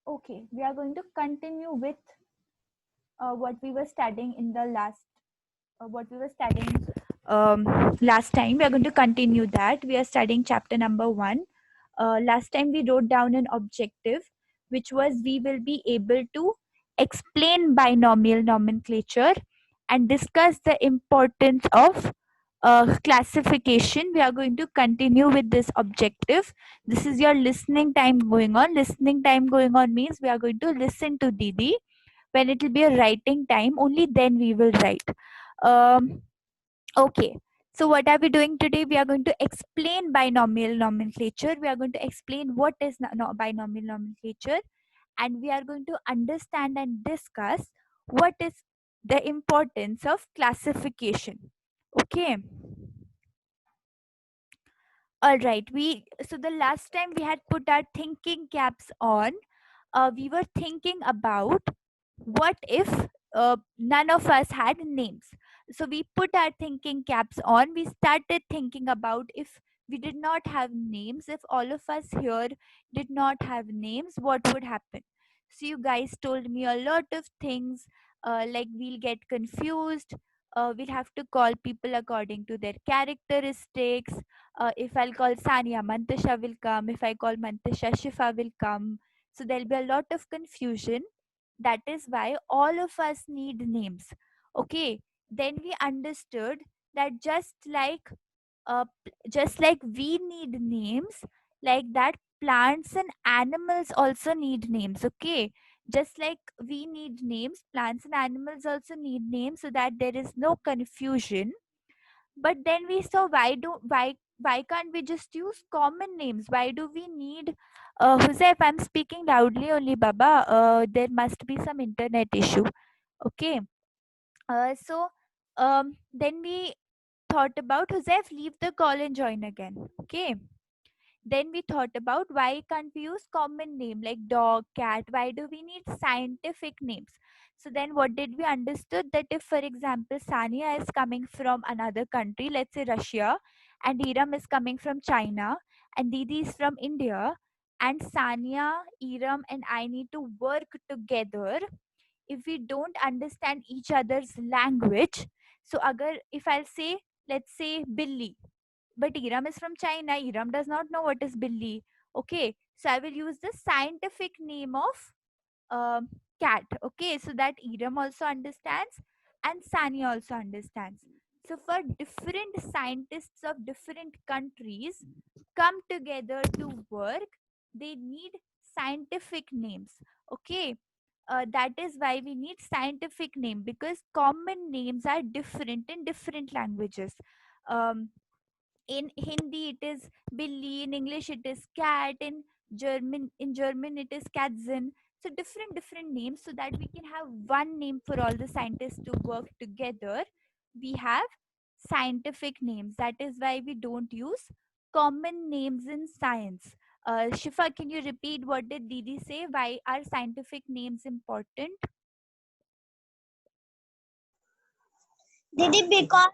Okay, we are going to continue with what we were studying in the last, what we were studying last time. We are going to continue that. We are studying chapter number 1. Last time we wrote down an objective, which was we will be able to explain binomial nomenclature and discuss the importance of classification. We are going to continue with this objective. This is your listening time going on. Listening time going on means we are going to listen to Didi. When it will be a writing time, only then we will write. um, okay, so what are we doing today? We are going to explain binomial nomenclature. We are going to explain what is binomial nomenclature, and we are going to understand and discuss what is the importance of classification. Okay, all right. So the last time we had put our thinking caps on, we were thinking about what if none of us had names. So we put our thinking caps on. We started thinking about if we did not have names, if all of us here did not have names, what would happen. So you guys told me a lot of things, like we'll get confused, we'll have to call people according to their characteristics. If I'll call Sania, Mantasha will come. If I call Mantasha, Shifa will come. So there'll be a lot of confusion. That is why all of us need names. Okay, then we understood that just like we need names, like that plants and animals also need names. Okay, just like we need names, plants and animals also need names, so that there is no confusion. But then we saw, why can't we just use common names? Why do we need Jose, if I'm speaking loudly only, Baba, there must be some internet issue. Okay, so then we thought about, Jose, leave the call and join again. Okay, then we thought about, why can't we use common name like dog, cat? Why do we need scientific names? So then what did we understood, that if for example Sania is coming from another country, let's say Russia, and Iram is coming from China, and Didi is from India, and Sania, Iram and I need to work together, if we don't understand each other's language. So agar, if I'll say, let's say Billy, but Iram is from China. Iram does not know what is Billy. Okay, so I will use the scientific name of cat. Okay, so that Iram also understands and Sani also understands. So for different scientists of different countries come together to work, they need scientific names. Okay, that is why we need scientific name, because common names are different in different languages. Um, in Hindi it is Billy, in English it is cat, in German it is Katzen. So different names, so that we can have one name for all the scientists to work together. We have scientific names. That is why we don't use common names in science. Shifa, can you repeat what did Didi say? Why are scientific names important? Didi, because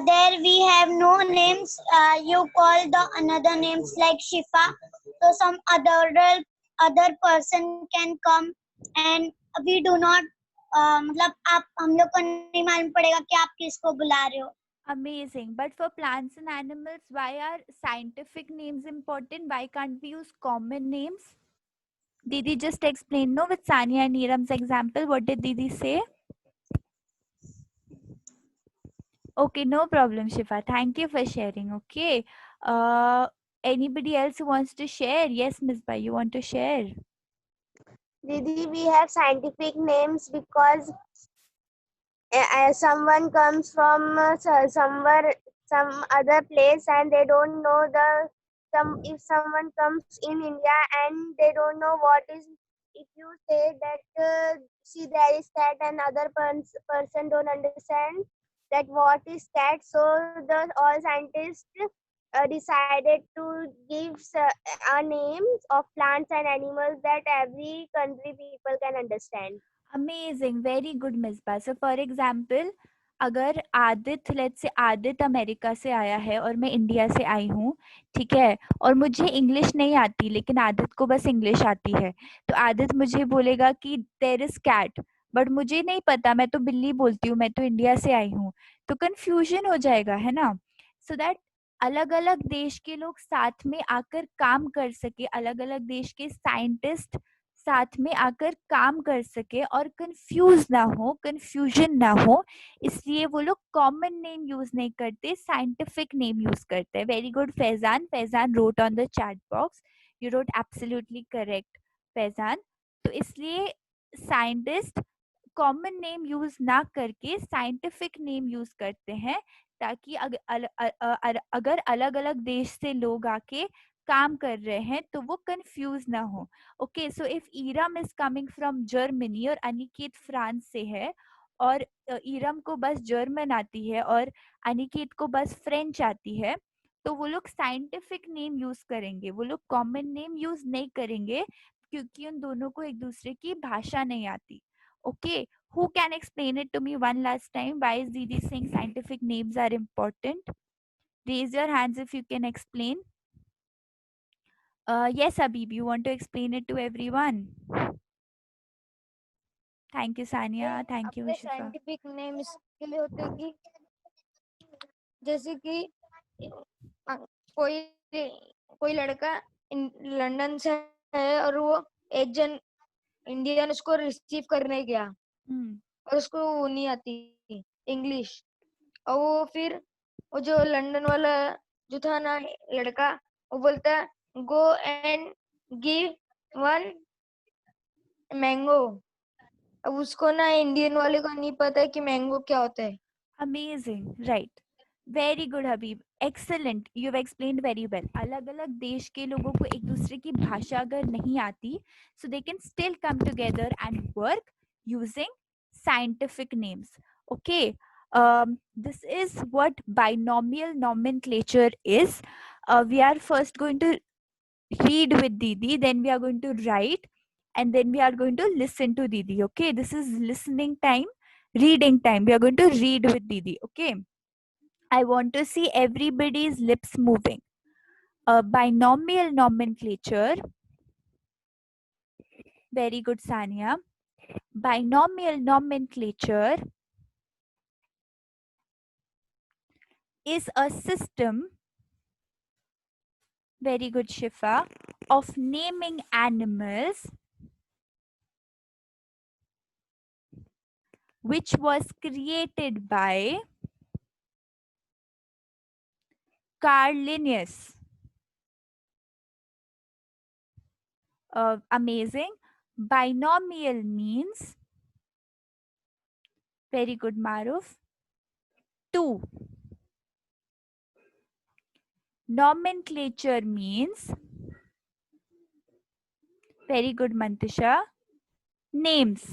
there we have no names. You call the another names like Shifa, so some other person can come, and we do not मतलब आप हम लोग को नहीं मालूम पड़ेगा कि आप किसको बुला रहे हो. Amazing. But for plants and animals, why are scientific names important? Why can't we use common names? Didi just explained, no, with Sania and Neeram's example. What did Didi say? Okay, no problem, Shifa. Thank you for sharing. Okay. Uh, Anybody else who wants to share? Yes, Miss Bai, you want to share? Didi, we have scientific names because someone comes from somewhere, some other place, and they don't know if someone comes in India and they don't know what is, if you say that see there is cat, and other person don't understand that what is cat, so the all scientists decided to give a names of plants and animals that every country people can understand. Amazing. Very good, Miss Ba. So, for example, अगर Aditya, let's say Aditya America से आया है और मैं India से आई हूँ, ठीक है, और मुझे इंग्लिश नहीं आती लेकिन आदित्य को बस इंग्लिश आती है, तो आदित्य मुझे बोलेगा कि देयर इज कैट, बट मुझे नहीं पता, मैं तो बिल्ली बोलती हूँ, मैं तो इंडिया से आई हूँ, तो कंफ्यूजन हो जाएगा, है ना। सो दैट अलग अलग देश के लोग साथ में आकर काम कर सके, अलग अलग देश के साइंटिस्ट साथ में आकर काम कर सके और कंफ्यूज ना हो, कंफ्यूजन ना हो, इसलिए वो लोग कॉमन नेम यूज नहीं करते, साइंटिफिक नेम यूज करते हैं। Very good Faizan, Faizan road on the chat box, you wrote absolutely correct Faizan. तो इसलिए साइंटिस्ट कॉमन नेम यूज ना करके साइंटिफिक नेम यूज करते हैं, ताकि अगर अलग अलग देश से लोग आके काम कर रहे हैं तो वो कंफ्यूज ना हो। Okay, so if Iram is coming from Germany और अनिकेत फ्रांस से है, और ईरम को बस जर्मन आती है और अनिकेत को बस फ्रेंच आती है, तो वो लोग साइंटिफिक नेम यूज करेंगे, वो लोग कॉमन नेम यूज नहीं करेंगे, क्योंकि उन दोनों को एक दूसरे की भाषा नहीं आती। Okay, who can explain it to me one last time? Why is Didi saying scientific names are important? Raise your hands if you can explain. Yes, Habib, you want to explain it to everyone? Thank you, Sania. Thank you, अपने Shifa. Scientific name इसके लिए होते हैं कि जैसे कि अ, कोई कोई लड़का लंदन से है और वो एक जन इंडियन उसको रिसीव करने गया Hmm. और उसको वो नहीं आती इंग्लिश, और वो फिर वो जो लंदन वाला जो था ना लड़का, वो बोलता go and give one mango. अब उसको ना इंडियन वाले को नहीं पता है कि मैंगो क्या होता है। Amazing. Right. Very good Habib, excellent, you have explained very well. अलग अलग देश के लोगों को एक दूसरे की भाषा अगर नहीं आती, so they can still come together and work using scientific names. Okay, this is what binomial nomenclature is. We are first going to read with Didi, then we are going to write, and then we are going to listen to Didi. Okay, this is listening time, reading time. We are going to read with Didi. Okay, I want to see everybody's lips moving. Binomial nomenclature. Very good, Sania. Binomial nomenclature is a system, very good, Shifa, of naming animals which was created by Carl Linnaeus. Amazing. Binomial means, very good, Maruf, two. Nomenclature means, very good, Mantisha, names.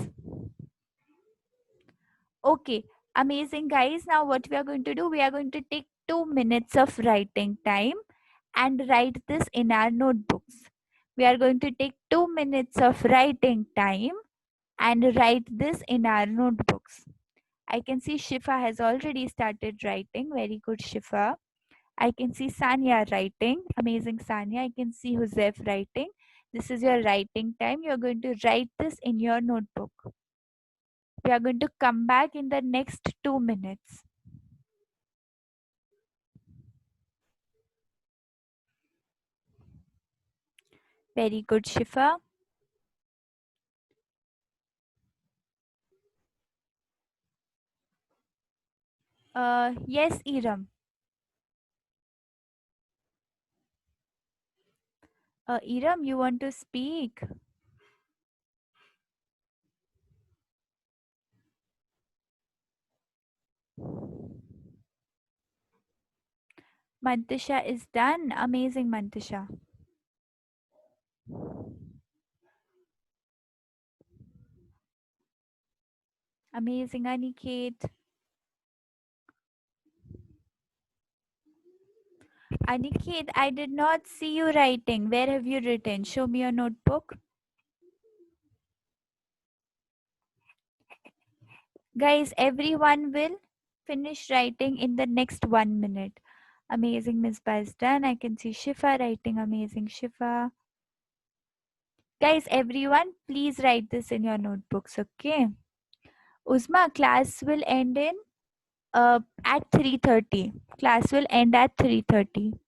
Okay, amazing, guys. Now what we are going to do, we are going to take 2 minutes of writing time and write this in our notebooks. We are going to take 2 minutes of writing time and write this in our notebooks. I can see Shifa has already started writing. Very good, Shifa. I can see Sanya writing. Amazing, Sanya. I can see Joseph writing. This is your writing time. You're going to write this in your notebook. We are going to come back in the next 2 minutes. Very good, Shifa. Yes, Iram. Iram, you want to speak? Mantisha is done. Amazing, Mantisha. Amazing, Aniket. Aniket, I did not see you writing. Where have you written? Show me your notebook. Guys, everyone will finish writing in the next 1 minute. Amazing, Miss is done. I can see Shifa writing. Amazing, Shifa. Guys, everyone, please write this in your notebooks, okay? Uzma, class will end in at 3:30. Class will end at 3:30.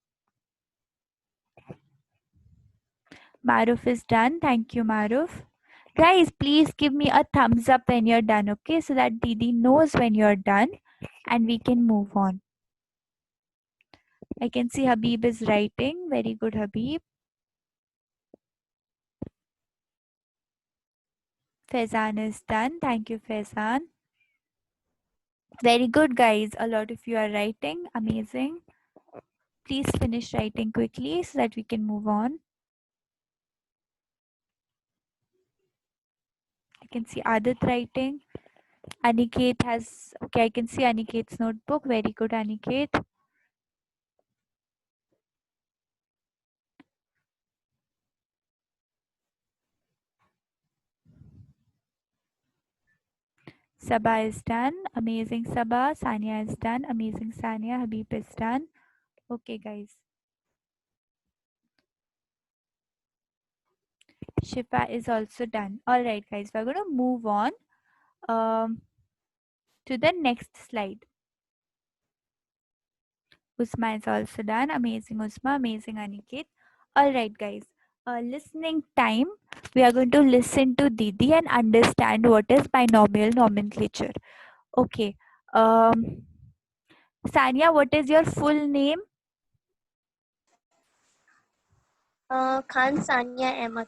Maruf is done. Thank you, Maruf. Guys, please give me a thumbs up when you're done, okay? So that Didi knows when you're done and we can move on. I can see Habib is writing. Very good, Habib. Faizan is done. Thank you, Faizan. Very good, guys. A lot of you are writing. Amazing. Please finish writing quickly so that we can move on. I can see Adit writing. Aniket has, okay, I can see Aniket's notebook. Very good, Aniket. Sabah is done. Amazing, Sabah. Sanya is done. Amazing, Sanya. Habib is done. Okay, guys. Shifa is also done. All right, guys. We're going to move on to the next slide. Usma is also done. Amazing, Usma. Amazing, Aniket. All right, guys. Listening time. We are going to listen to Didi and understand what is binomial nomenclature. Okay. Sanya, what is your full name? Khan Sania Ahmed.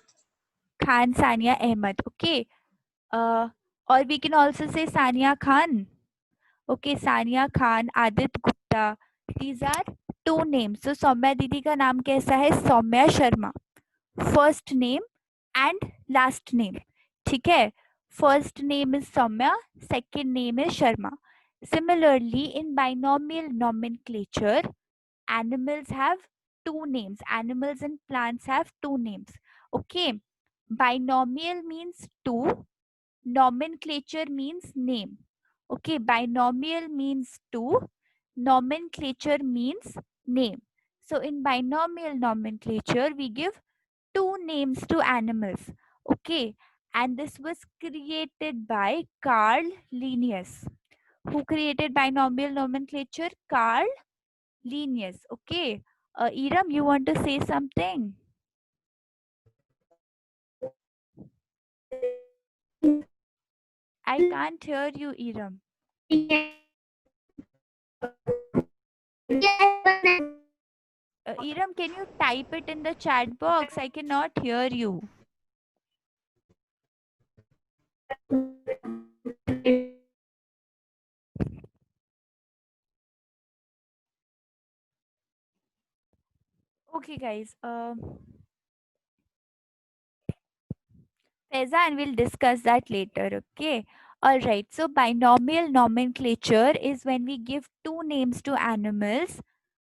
Khan Sania Ahmed. Okay. Or we can also say Sania Khan. Okay, Sania Khan, Adit Gupta. These are two names. So Saumya दीदी का नाम कैसा है? Saumya Sharma. First name and last name. ठीक है? First name is Soumya, second name is Sharma. Similarly, in binomial nomenclature, animals have two names. Animals and plants have two names. Okay. Binomial means two. Nomenclature means name. Okay. Binomial means two. Nomenclature means name. So in binomial nomenclature, we give two names to animals. Okay. And this was created by Carl Linnaeus. Who created binomial nomenclature? Carl Linnaeus. Okay. Iram, you want to say something? I can't hear you, Iram. Iram, can you type it in the chat box? I cannot hear you. Okay, guys. Faizan, we'll discuss that later. Okay. All right. So binomial nomenclature is when we give two names to animals,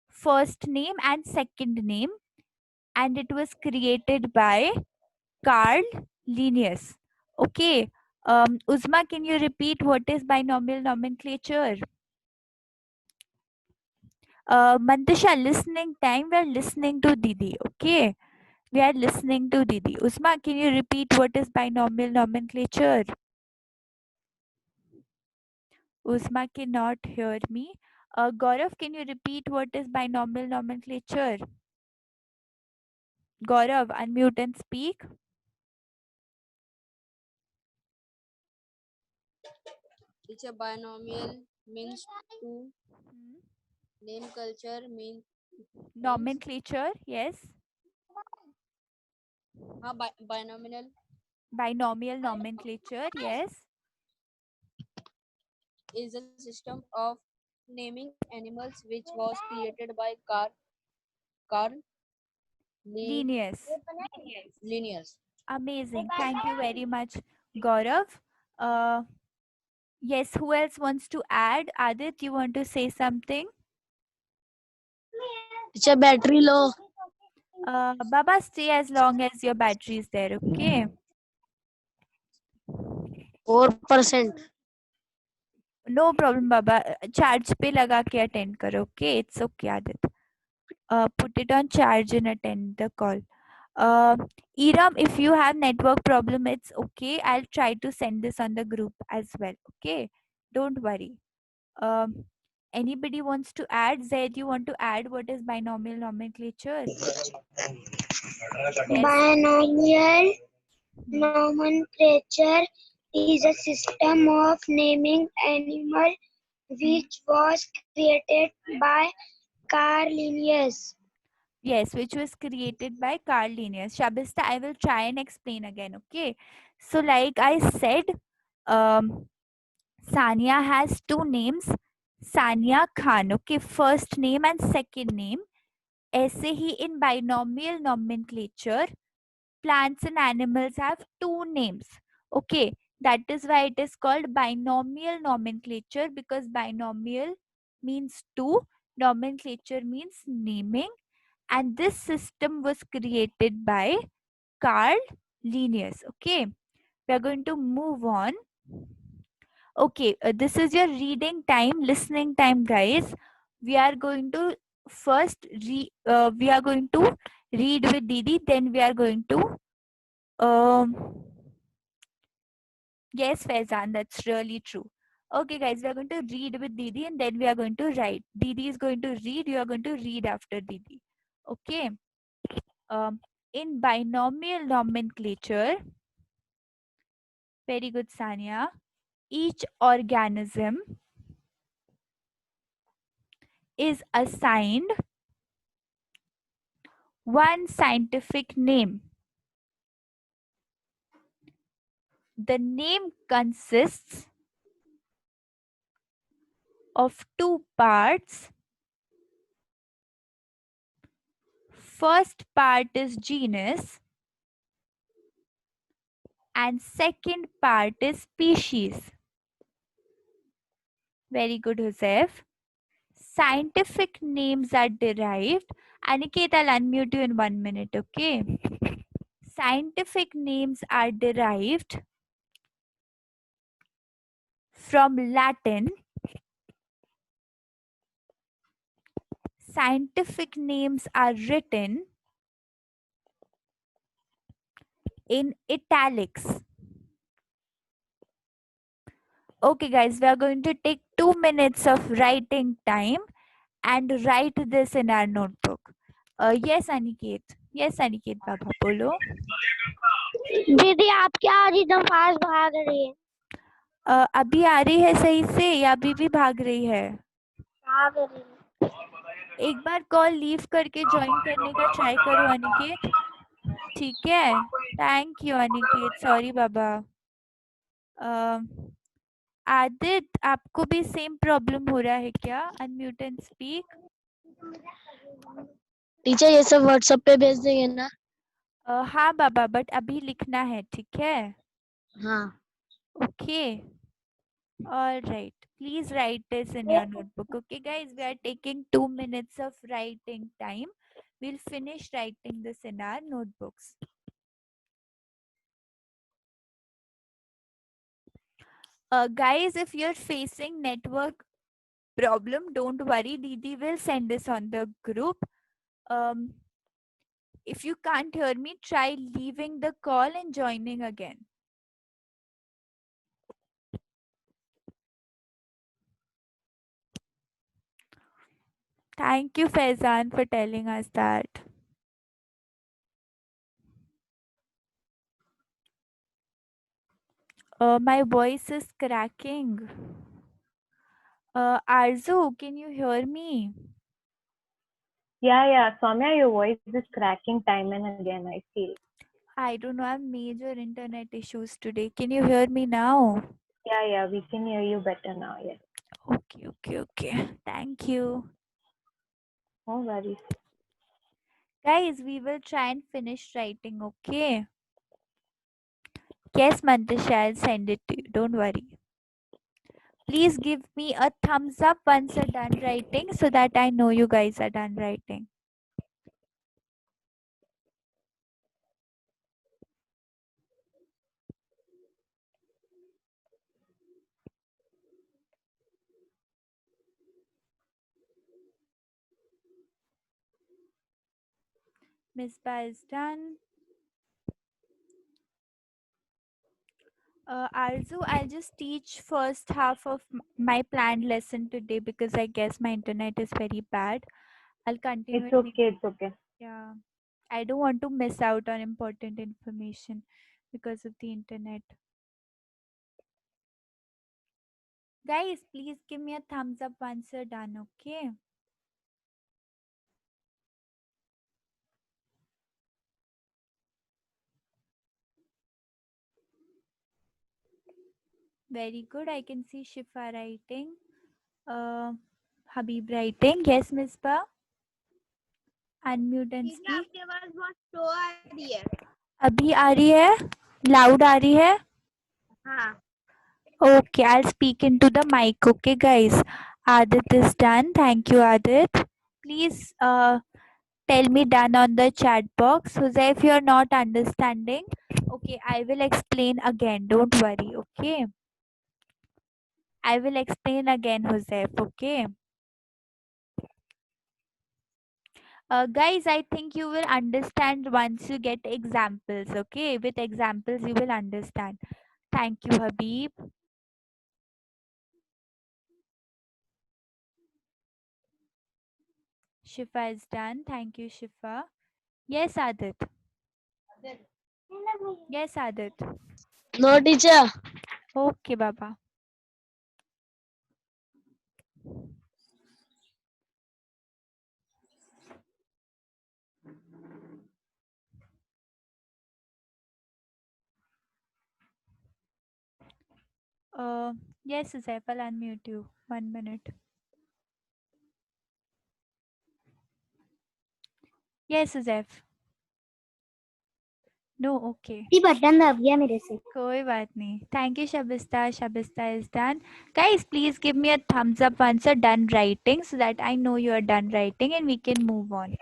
first name and second name, and it was created by Carl Linnaeus. Okay. Uzma, can you repeat what is binomial nomenclature? Mantisha, listening time. We're listening to Didi. Okay. We are listening to Didi. Uzma, can you repeat what is binomial nomenclature? Uzma cannot hear me. Gaurav, can you repeat what is binomial nomenclature? Gaurav, unmute and speak. It's a binomial means two. Name culture means Nomenclature, yes. binomial Binomial nomenclature, yes. is a system of naming animals which was created by Carl Linnaeus. Linnaeus. Amazing. Thank you very much, Gaurav. Yes, who else wants to add? Adit, you want to say something? It's a battery low. Baba, stay as long as your battery is there, okay? 4%. No problem, Baba. Charge पे लगा के attend करो. Okay, it's okay, Adit. Put it on charge and attend the call. Iram, if you have network problem, it's okay. I'll try to send this on the group as well. Okay, don't worry. Um, Anybody wants to add? Zaid, you want to add what is binomial nomenclature? Yes. Binomial nomenclature is a system of naming animal which was created by Carl Linnaeus. Yes, which was created by Carl Linnaeus. Shabista, I will try and explain again. Okay. So, like I said, um, Sania has two names. Sania Khan. Okay, first name and second name. ऐसे ही in binomial nomenclature, plants and animals have two names. Okay, that is why it is called binomial nomenclature, because binomial means two, nomenclature means naming, and this system was created by Carl Linnaeus. Okay, we are going to move on. Okay, this is your reading time, listening time, guys. We are going to we are going to read with Didi, then we are going to um yes, Faizan, that's really true. Okay, guys, we are going to read with Didi and then we are going to write. Didi is going to read, you are going to read after Didi. Okay. Um, in binomial nomenclature, very good, Sanya. Each organism is assigned one scientific name. The name consists of two parts. First part is genus and second part is species. Very good, Joseph. Scientific names are derived. Aniket, I'll unmute you in 1 minute, okay? Scientific names are derived from Latin. Scientific names are written in italics. Okay, guys, we are going to take 2 minutes of writing time and write this in our notebook. Yes, Aniket. Yes, Aniket, Baba, bolo. दीदी आप क्या आज एकदम fast भाग रही है? अभी आ रही है सही से या अभी भी भाग रही है? भाग रही है। एक बार कॉल लीव करके ज्वाइन करने का ट्राई करो अनिकेत, ठीक है? थैंक यू अनिकेत, सॉरी बाबा। आदित्य, आपको भी सेम प्रॉब्लम हो रहा है क्या? Unmute and speak. टीचर ये सब व्हाट्सएप पे भेज देंगे ना? हाँ बाबा, बट अभी लिखना है, ठीक है? हाँ। Okay, alright. Please write this in your notebook. Okay, guys, we are taking 2 minutes of writing time. We'll finish writing this in our notebooks. Guys, if you're facing network problem, don't worry. Didi will send this on the group. If you can't hear me, try leaving the call and joining again. Thank you, Faizan, for telling us that. My voice is cracking. Arzu, can you hear me? Yeah, Soumya, your voice is cracking time and again, I feel. I don't know, I have major internet issues today. Can you hear me now? Yeah, we can hear you better now, yes. Okay. Thank you. No worries. Guys, we will try and finish writing, okay? Yes, Mantisha, I'll send it to you. Don't worry. Please give me a thumbs up once you're done writing so that I know you guys are done writing. Misbah is done. Arzu, I'll just teach first half of my planned lesson today because I guess my internet is very bad. I'll continue It's it next. okay. It's okay. Yeah. I don't want to miss out on important information because of the internet. Guys, please give me a thumbs up once you're done, okay? Very good. I can see Shifa writing. Uh, Habib writing. Yes, Miss Ba. Unmute and दीदी speak. आपकी आवाज बहुत slow आ रही है. अभी आ रही है? Loud आ रही है? हाँ. Okay, I'll speak into the mic. Okay, guys. Adit is done. Thank you, Adit. Please tell me done on the chat box. Jose, if you're not understanding, okay, I will explain again. Don't worry. Okay. I will explain again, Jose. Okay. Guys, I think you will understand once you get examples. Okay. With examples, you will understand. Thank you, Habib. Shifa is done. Thank you, Shifa. Yes, Adit. Yes, Adit. No, teacher. Okay, Baba. Yes, Zef, I'll unmute you. 1 minute. Yes, Zef. No, okay. Button दब गया मेरे से. कोई बात नहीं. Thank you, Shabista. Shabista is done. Guys, please give me a thumbs up once you're done writing so that I know you are done writing and we can move on.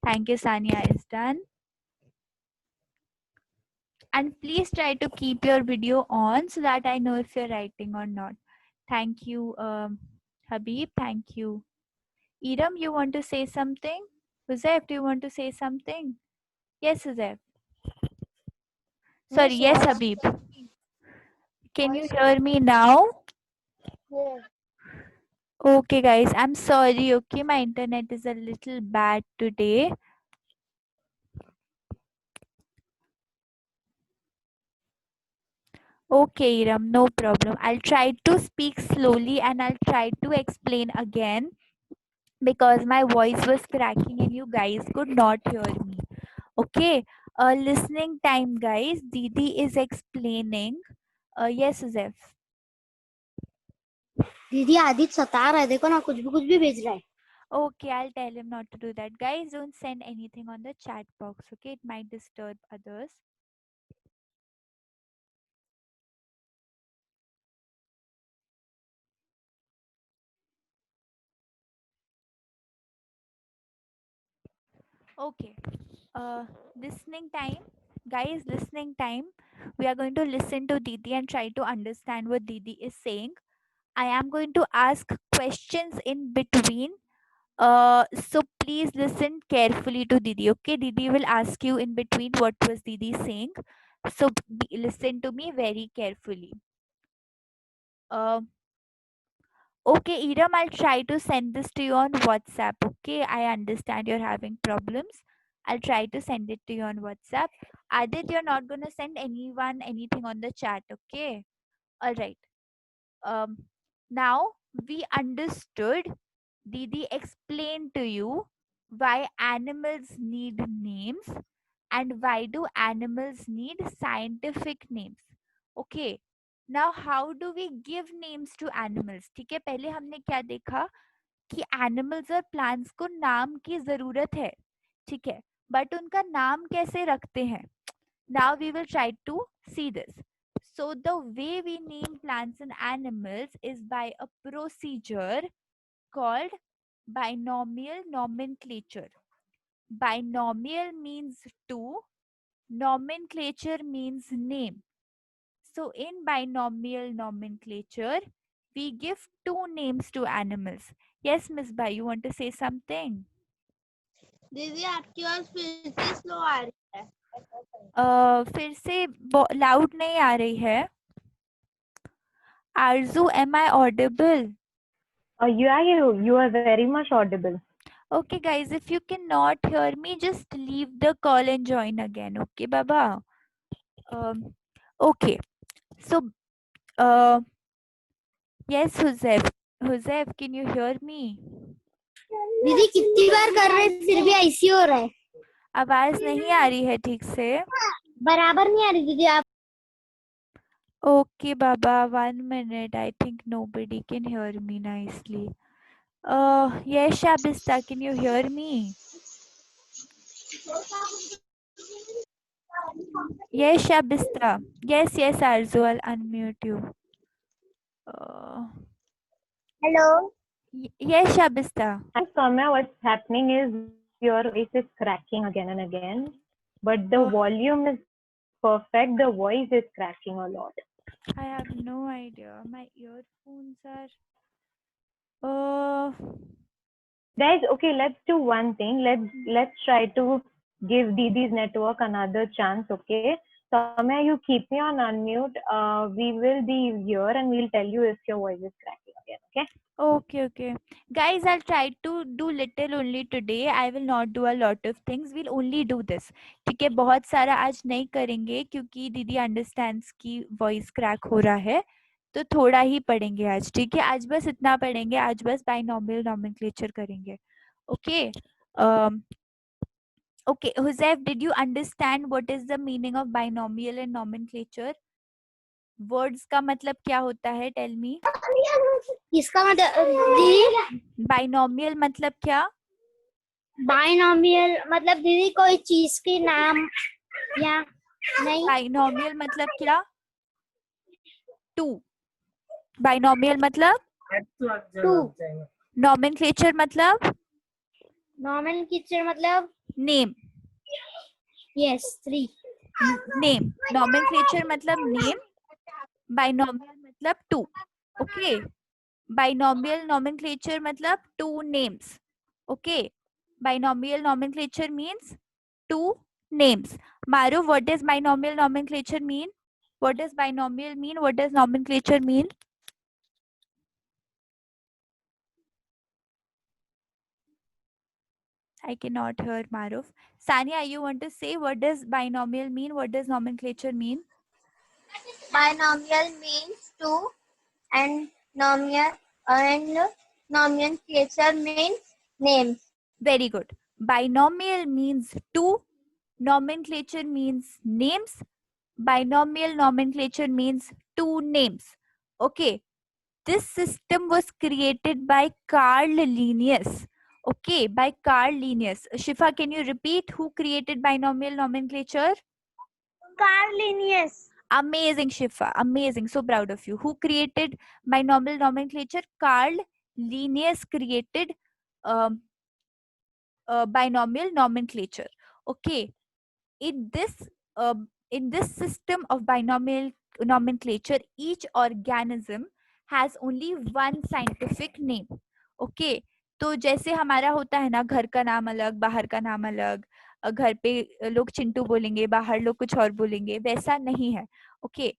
Thank you, Sania is done. And please try to keep your video on so that I know if you're writing or not. Thank you, Habib. Thank you. Iram, you want to say something? Huzef, do you want to say something? Yes, Huzef. Sorry, yes, Habib. Can you hear me now? Yes. Okay, guys, I'm sorry. Okay, my internet is a little bad today. Okay, Iram, no problem. I'll try to speak slowly and I'll try to explain again because my voice was cracking and you guys could not hear me. Okay, listening time, guys. Didi is explaining. Yes, Zef. दीदी आदित्य सता रहा है, देखो ना, कुछ भी भेज रहा है. Okay, I'll tell him not to do that. Guys, don't send anything on the chat box, okay? It might disturb others. Okay. Listening time. Guys, listening time. We are going to listen to Didi and try to understand what Didi is saying. I am going to ask questions in between. So please listen carefully to Didi, okay? Didi will ask you in between what was Didi saying. So listen to me very carefully. Uh, Okay, Iram, I'll try to send this to you on WhatsApp. Okay, I understand you're having problems. I'll try to send it to you on WhatsApp. Adit, you're not gonna send anyone anything on the chat, okay? All right. Um, Now we understood. Didi explained to you why animals need names and why do animals need scientific names. Okay, now how do we give names to animals? ठीक है, पहले हमने क्या देखा कि animals और plants को नाम की जरूरत है, ठीक है, बट उनका नाम कैसे रखते हैं? Now we will try to see this. So the way we name plants and animals is by a procedure called binomial nomenclature. Binomial means two, nomenclature means name. So in binomial nomenclature, we give two names to animals. Yes, Miss Bai, you want to say something? दीदी आपकी आवाज फिर से slow आ रही है। फिर से loud नहीं आ रही है. आरजू, am I audible? You are very much audible. Okay, guys, if you cannot hear me, just leave the call and join again. Okay, Baba. Okay. So, yes, Huzef. Huzef, can you hear me? दीदी कितनी बार कर रहे हैं फिर भी ऐसी हो रहा है, आवाज नहीं आ रही है ठीक से. बराबर नहीं आ रही दीदी आप. Okay, Baba. 1 minute. I think nobody can hear me nicely. Yes, Shabista, can you hear me? Yes, Shabista. Yes, Arzu, I'll unmute you. Hello. Yes, Shabista. I think, Soumya, what's happening is your voice is cracking again and again, but the volume is perfect. The voice is cracking a lot. I have no idea. My earphones are. Guys, okay, let's do one thing. Let's try to give Didi's network another chance, okay? Soumya, you keep me on unmute. We will be here and we'll tell you if your voice is cracking again, okay? Okay. Guys, I'll try to do little only today. I will not do a lot of things. We'll only do this. ठीक है, बहुत सारा आज नहीं करेंगे क्योंकि दीदी understands की वॉइस क्रैक हो रहा है, तो थोड़ा ही पढ़ेंगे आज. ठीक है, आज बस इतना पढ़ेंगे. आज बस बाइनोमियल नॉमेनक्लेचर करेंगे. Okay. Okay, Huzaifa, did you understand what is the meaning of binomial and nomenclature? Words का मतलब क्या होता है? Tell me. इसका मतलब दीदी, Binomial मतलब क्या? बाइनोमियल मतलब दीदी कोई चीज की नाम या नहीं. Binomial मतलब क्या? Two. Binomial मतलब? टू. Nomenclature मतलब? नॉमेनक्लेचर मतलब Name. यस 3. Name. Nomenclature मतलब name. Binomial मतलब two. Okay. Binomial nomenclature मतलब two names. Okay. Binomial nomenclature means two names. Maru, what does binomial nomenclature mean? What does binomial mean? What does nomenclature mean? I cannot hear Maruf. Sania, you want to say what does binomial mean? What does nomenclature mean? Binomial means two, and nomenclature means names. Very good. Binomial means two. Nomenclature means names. Binomial nomenclature means two names. Okay. This system was created by Carl Linnaeus. Okay, by Carl Linnaeus. Shifa, can you repeat who created binomial nomenclature? Carl Linnaeus. Amazing, Shifa. Amazing. So proud of you. Who created binomial nomenclature? Carl Linnaeus created binomial nomenclature. Okay. In this system of binomial nomenclature, each organism has only one scientific name. Okay. तो जैसे हमारा होता है ना, घर का नाम अलग, बाहर का नाम अलग, घर पे लोग चिंटू बोलेंगे, बाहर लोग कुछ और बोलेंगे, वैसा नहीं है. Okay.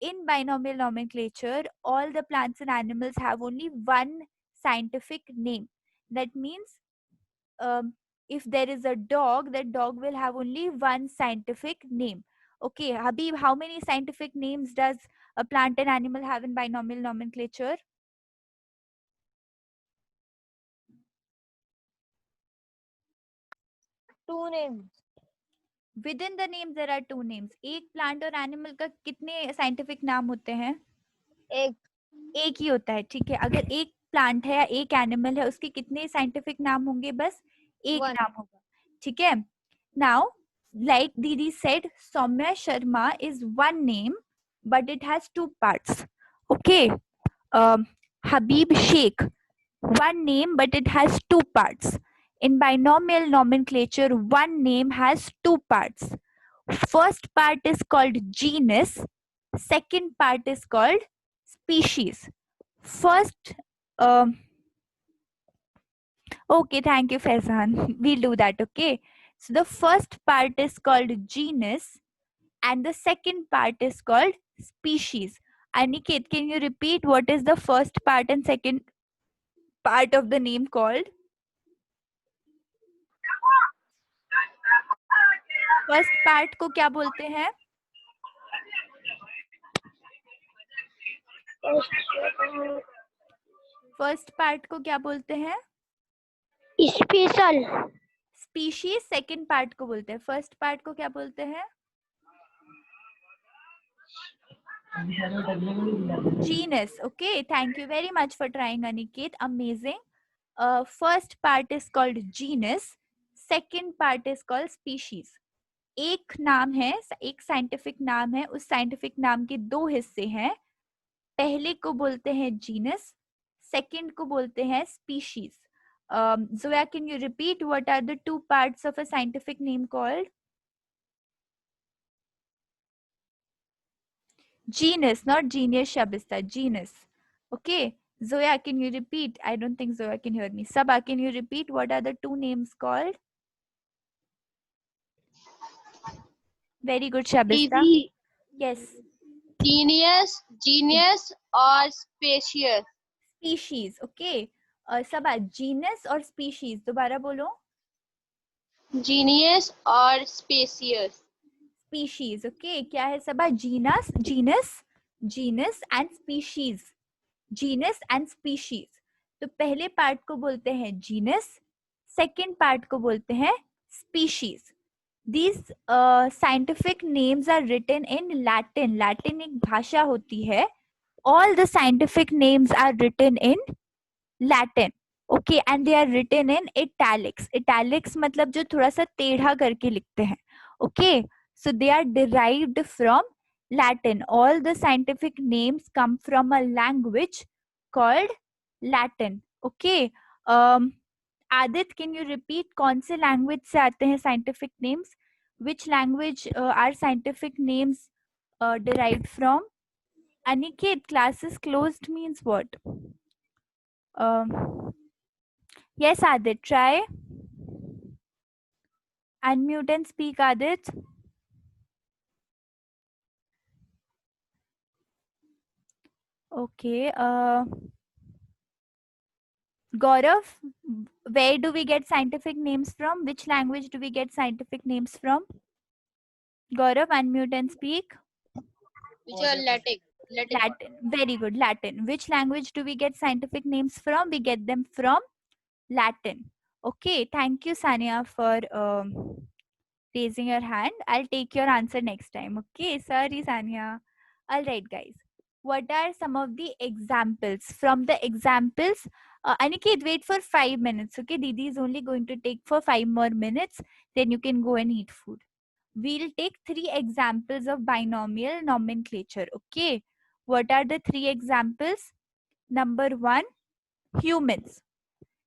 In binomial nomenclature, all the plants and animals have only one scientific name. That means if there is a dog, that dog will have only one scientific name. Okay, Habib, how many scientific names does a plant and animal have in binomial nomenclature? Two names. Within the names there are two names. एक plant और animal का कितने scientific नाम होते हैं? एक ही होता है. ठीक है, अगर एक प्लांट है या एक एनिमल है, उसके कितने साइंटिफिक नाम होंगे? बस एक नाम होगा. ठीक है. Now like Didi said, Soumya Sharma is one name, but it has two parts. Okay. Habib Sheikh, one name, but it has two parts. In binomial nomenclature, one name has two parts. First part is called genus. Second part is called species. First, Okay, thank you, Faizan. We'll do that, okay? So the first part is called genus and the second part is called species. Aniket, can you repeat what is the first part and second part of the name called? First part को क्या बोलते हैं? First part को क्या बोलते हैं? Special. Species second part को बोलते हैं. फर्स्ट पार्ट को क्या बोलते हैं? Genus. Okay, thank you very much for trying, Aniket. Amazing. First part is called genus, second part is called species. एक नाम है, एक साइंटिफिक नाम है, उस साइंटिफिक नाम के दो हिस्से हैं. पहले को बोलते हैं जीनस, सेकंड को बोलते हैं species. Zoya, can you repeat what are the two parts of a scientific name called? Genus, not genius, Shabista. Genus. Okay. Zoya, can you repeat? I don't think Zoya can hear me. Sabah, can you repeat what are the two names called? Very good, Shabista. दीदी Yes. Genius और spacious. Species. Okay. Sabah, genus और species. दोबारा बोलो. Genius और spacious. Species. Okay. क्या है सबा? Genus and species. Genus and species. तो पहले पार्ट को बोलते हैं genus, सेकेंड पार्ट को बोलते हैं species. These scientific names are written in Latin. Latin एक भाषा होती है. All the scientific names are written in Latin. Okay, and they are written in italics. Italics मतलब जो थोड़ा सा टेढ़ा करके लिखते हैं. Okay, so they are derived from Latin. All the scientific names come from a language called Latin. Okay. Adit, can you repeat कौन से language से आते हैं scientific names? Which language are scientific names derived from? Aniket, class is closed means what? Yes, Adit, try. Unmute and speak, Adit. Okay. Gaurav, where do we get scientific names from? Which language do we get scientific names from? Gaurav, unmute and speak. Which are Latin. Latin. Very good. Latin. Which language do we get scientific names from? We get them from Latin. Okay. Thank you, Sania, for raising your hand. I'll take your answer next time. Okay. Sorry, Sania. All right, guys. What are some of the examples? From the examples, Aniket, wait for 5 minutes. Okay. Didi is only going to take for 5 more minutes. Then you can go and eat food. We'll take 3 examples of binomial nomenclature. Okay. What are the 3 examples? Number 1, humans.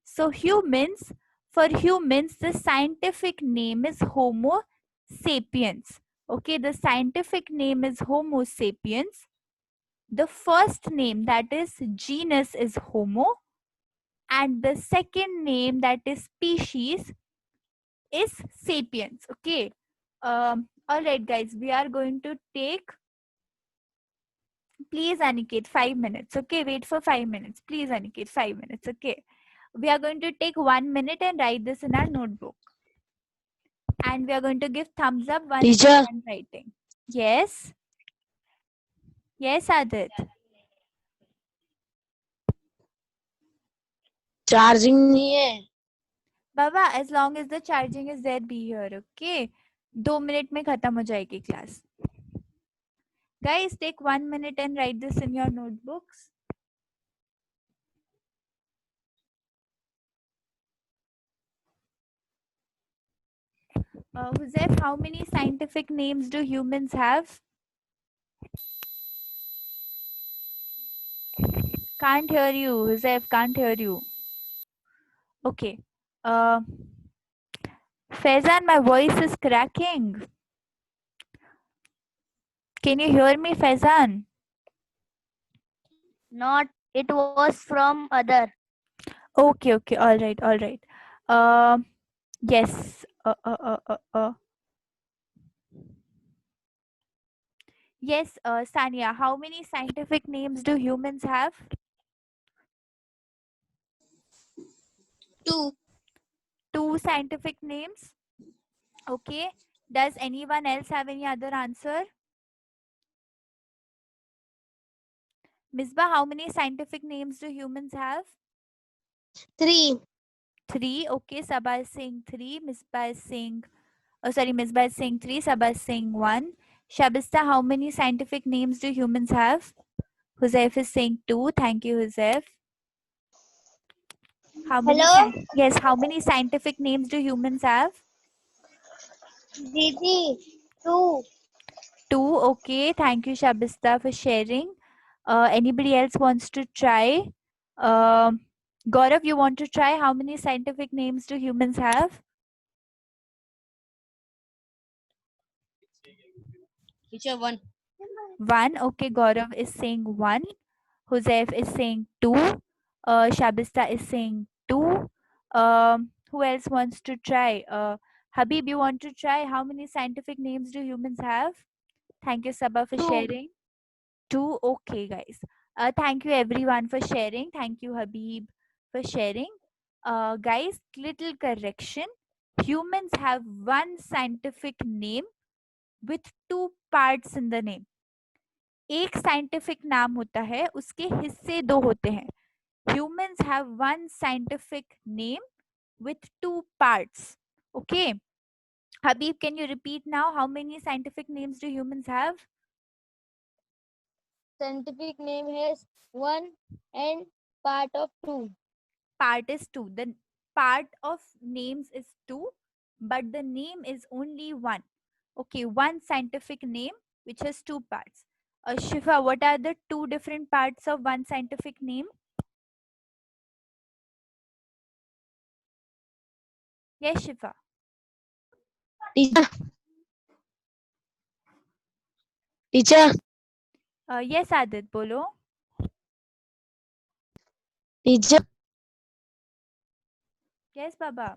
So humans, for humans, the scientific name is Homo sapiens. Okay, the scientific name is Homo sapiens. The first name, that is genus, is Homo. And the second name, that is species, is sapiens. Okay. All right, guys, we are going to take, please, Aniket, 5 minutes. Okay, wait for 5 minutes. Please, Aniket, 5 minutes. Okay. We are going to take 1 minute and write this in our notebook. And we are going to give thumbs up once Teacher. you're done writing. Yes. Yes, Adit. Charging नहीं है. Baba, as long as the charging is there, be here. Okay. 2 minute में खत्म हो जाएगी class. Guys, take 1 minute and write this in your notebooks. Huzef, how many scientific names do humans have? Can't hear you, Huzef, can't hear you. Okay. Faizan, my voice is cracking. Can you hear me, Faizan? Not. It was from other. Okay, okay, all right, all right. Yes. Yes, Sania, how many scientific names do humans have? 2. 2 scientific names. Okay. Does anyone else have any other answer? Misbah, how many scientific names do humans have? 3. 3. Okay, Sabah is saying 3. Misbah is saying, oh, sorry, Misbah is saying 3. Sabah is saying 1. Shabista, how many scientific names do humans have? Huzaif is saying 2. Thank you, Huzaif. How many? Hello, Yes, how many scientific names do humans have? Didi. 2. 2. Okay, thank you, Shabista, for sharing. Anybody else wants to try? Um, Gaurav, you want to try? How many scientific names do humans have? Teacher, 1. 1. Okay, Gaurav is saying 1. Huzaif is saying 2. Shabista is saying 2. Who else wants to try? Habib, you want to try? How many scientific names do humans have? Thank you, Sabah, for 2. sharing. 2. Okay, guys. Thank you, everyone, for sharing. Thank you, Habib, for sharing. Guys, little correction. Humans have one scientific name with 2 parts in the name. एक scientific नाम होता है, उसके हिस्से 2 होते हैं. Humans have one scientific name with 2 parts. Okay. Habib, can you repeat now? How many scientific names do humans have? Scientific name has 1 and part of 2. Part is 2. The part of names is 2, but the name is only 1. Okay, one scientific name which has 2 parts. Shifa, what are the 2 different parts of one scientific name? Yes, Shifa. Teacher teacher Yes, Adit, bolo. Teacher Yes, Baba.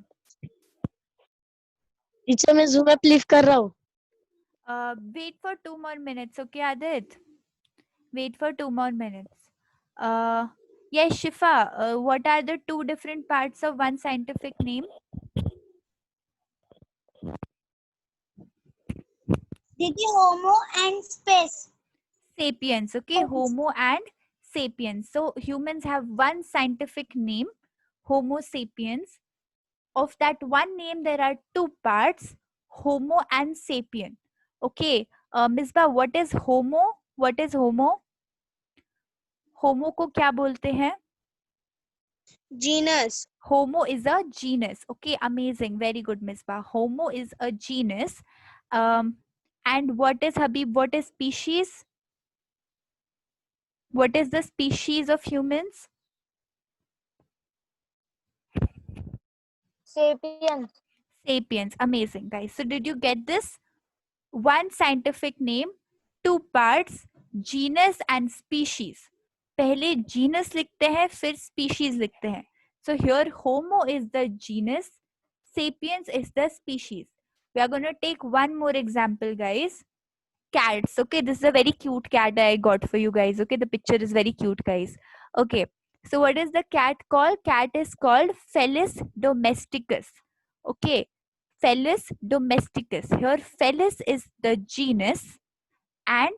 Teacher मैं zoom app live कर रहा हूँ. Wait for 2 more minutes, okay, Adit? Wait for 2 more minutes. Yes, Shifa, what are the 2 different parts of one scientific name? Didi, Homo and space. Sapiens. Okay, Homo and sapiens. So humans have one scientific name, Homo sapiens. Of that one name, there are 2 parts, Homo and sapien. Okay, Misbah, what is Homo? What is Homo? Homo को क्या बोलते हैं? Genus. Homo is a genus. Okay, amazing. Very good, Misbah. Homo is a genus. And what is, Habib? What is species? What is the species of humans? Sapiens. Sapiens. Amazing, guys. So did you get this? One scientific name, 2 parts, genus and species. पहले genus लिखते हैं, फिर species लिखते हैं. So here Homo is the genus, Sapiens is the species. We are going to take one more example, guys. Cats. Okay, this is a very cute cat I got for you guys. Okay, the picture is very cute, guys. Okay, so what is the cat called? Cat is called Felis domesticus. Okay, Felis domesticus. Here, Felis is the genus and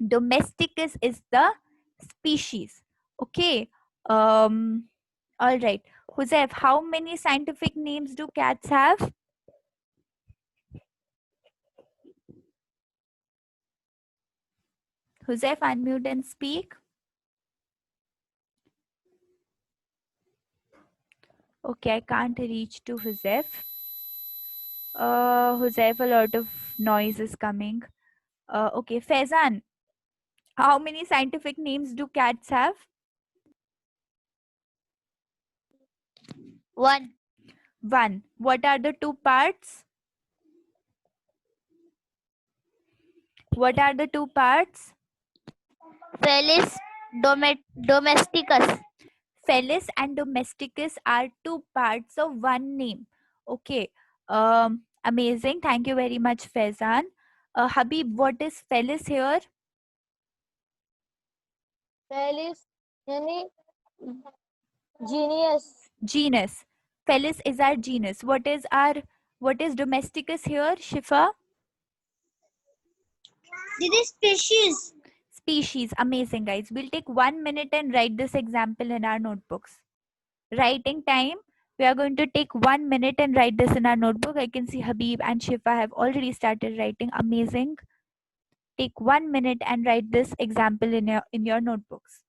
domesticus is the species. Okay. All right. Joseph, how many scientific names do cats have? Joseph, unmute and speak. Okay, I can't reach to Joseph. Joseph, a lot of noise is coming. Okay, Faizan, how many scientific names do cats have? 1. 1. What are the 2 parts? What are the 2 parts? Felis domesticus. Felis and domesticus are two parts of one name. Okay. Amazing. Thank you very much, Faizan. Habib, what is Felis here? Felis, yani genius. Genus. Felis is our genus. What is domesticus here, Shifa? This is species. Species. Amazing, guys. We'll take 1 minute and write this example in our notebooks. Writing time. We are going to take 1 minute and write this in our notebook. I can see Habib and Shifa have already started writing. Amazing. Take 1 minute and write this example in your notebooks.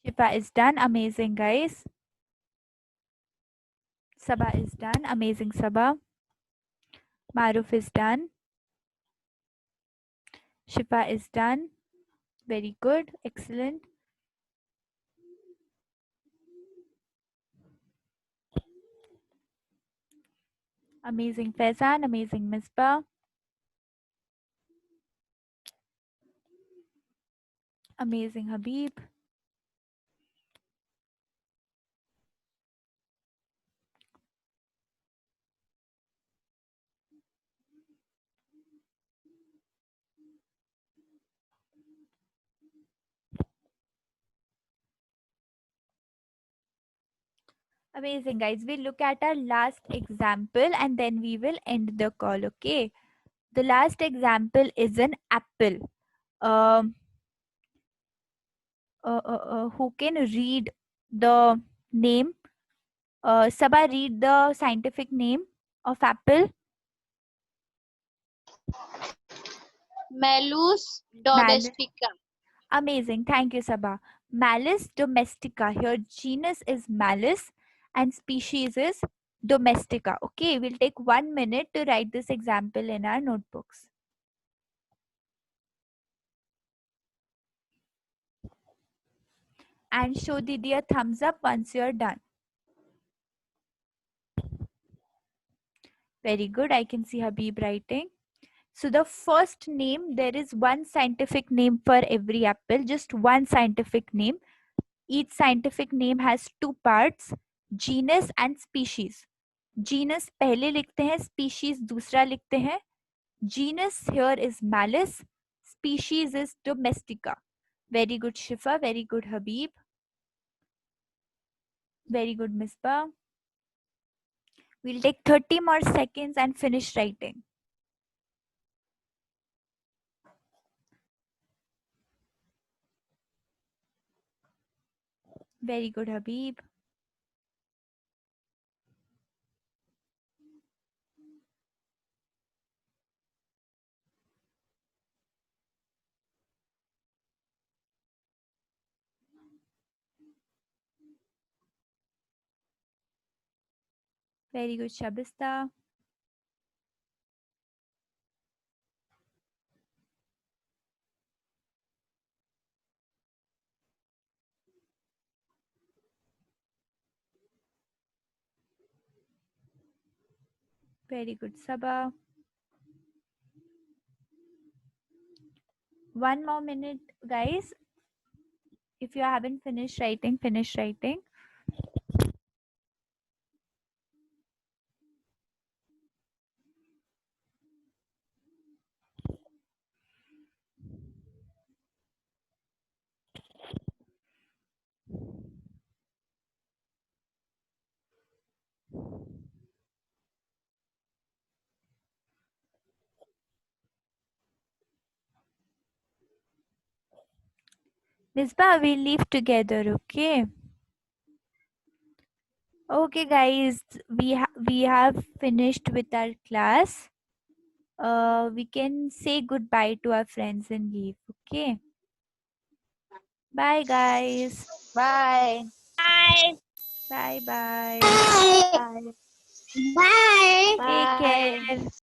Shifa is done. Amazing, guys. Sabah is done. Amazing, Sabah. Maruf is done. Shifa is done. Very good. Excellent. Amazing, Faizan. Amazing, Misbah. Amazing, Habib. Amazing, guys. We'll look at our last example and then we will end the call, okay? The last example is an apple. Who can read the name? Sabah, read the scientific name of apple. Malus Malus. domestica. Amazing. Thank you, Sabah. Malus domestica. Here, genus is Malus and species is domestica. Okay, we'll take 1 minute to write this example in our notebooks. And show Didi a thumbs up once you're done. Very good. I can see Habib writing. So the first name, there is one scientific name for every apple, just one scientific name. Each scientific name has two parts, genus and species. Genus पहले लिखते हैं, species दूसरा लिखते हैं. Genus here is Malus, species is Domestica. Very good, Shifa. Very good, Habib. Very good, Misbah. We'll take 30 more seconds and finish writing. Very good, Habib. Very good, Shabista. Very good, Sabah. 1 more minute, guys. If you haven't finished writing, finish writing. Misbah, we'll leave together, okay? Okay, guys, we have finished with our class. We can say goodbye to our friends and leave, okay? Bye, guys. Bye. Bye. Bye, bye. Bye. Bye. Take care.